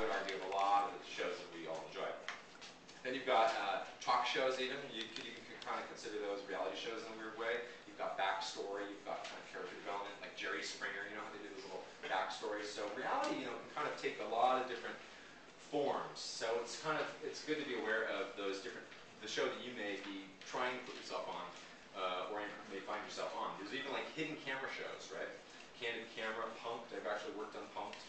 would argue, of a lot of the shows that we all enjoy. Then you've got talk shows even. You can kind of consider those reality shows in a weird way. You've got backstory, you've got kind of character development, like Jerry Springer, you know how they do those little backstories. So reality, can kind of take a lot of different forms. So it's good to be aware of those different, the show that you may be trying to put yourself on, or you may find yourself on. There's even like hidden camera shows, right? Candid Camera, Punked. I've actually worked on Punked.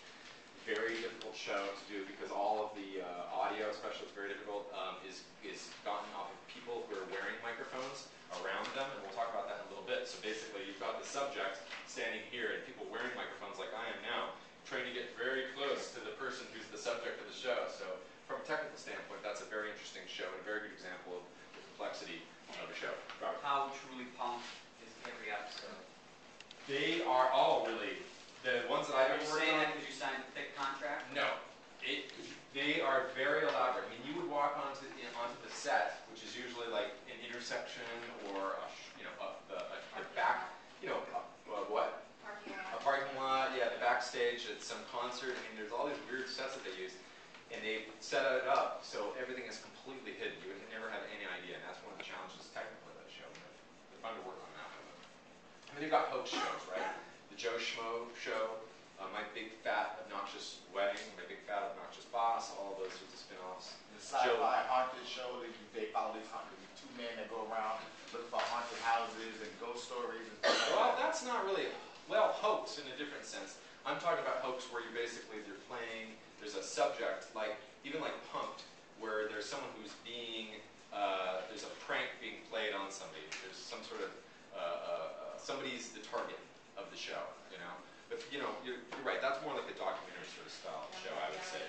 Very difficult show to do because all of the audio, especially, it's very difficult, is gotten off of people who are wearing microphones around them, and we'll talk about that in a little bit. So basically, you've got the subject standing here, and people wearing microphones like I am now, trying to get very close to the person who's the subject of the show. So from a technical standpoint, that's a very interesting show and a very good example of the complexity of a show. Robert. How truly punked is every episode? They are all really, the ones that I've ever worked on. Are you saying that because you signed a thick contract? No. They are very elaborate. I mean, you would walk onto the set, which is usually like an intersection or the back, what? Parking lot. A parking lot, yeah, the backstage at some concert. I mean, there's all these weird sets that they use, and they set it up so everything is completely hidden. You would never have any idea, and that's one of the challenges technically of that show. They're fun to work on that one. And then you've got hoax shows, right? The Joe Schmo show. My Big Fat Obnoxious Wedding, My Big Fat Obnoxious Boss, all of those sorts of spin-offs. The sci-fi haunted show, they follow these two men that go around looking for haunted houses and ghost stories and stuff like Well, that. that's not really, well, hoax in a different sense. I'm talking about hoax where you're playing, there's a subject, even like Punked, where there's someone who's being, there's a prank being played on somebody. There's some sort of, somebody's the target of the show, But you're right. That's more like a documentary sort of style show, I would say.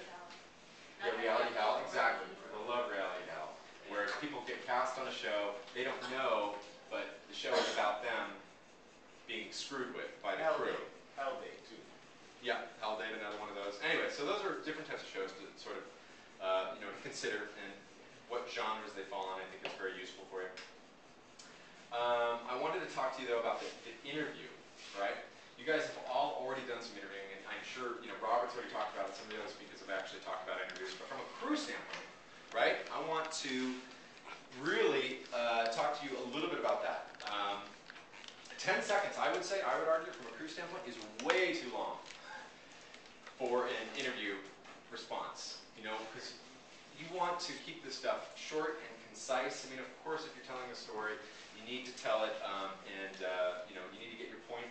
Yeah, reality hell, exactly. For the love reality hell, where people get cast on a show, they don't know, but the show is about them being screwed with by the crew. Hell Day, too. Yeah, Hell Day, another one of those. Anyway, so those are different types of shows to sort of, to consider and what genres they fall on. I think it's very useful for you. I wanted to talk to you though about the interview, right? You guys have all already done some interviewing, and I'm sure, Robert's already talked about it. Some of the other speakers have actually talked about interviews. But from a crew standpoint, right, I want to really talk to you a little bit about that. 10 seconds, I would argue, from a crew standpoint, is way too long for an interview response, because you want to keep this stuff short and concise. I mean, of course, if you're telling a story, you need to tell it, and, you need to get your point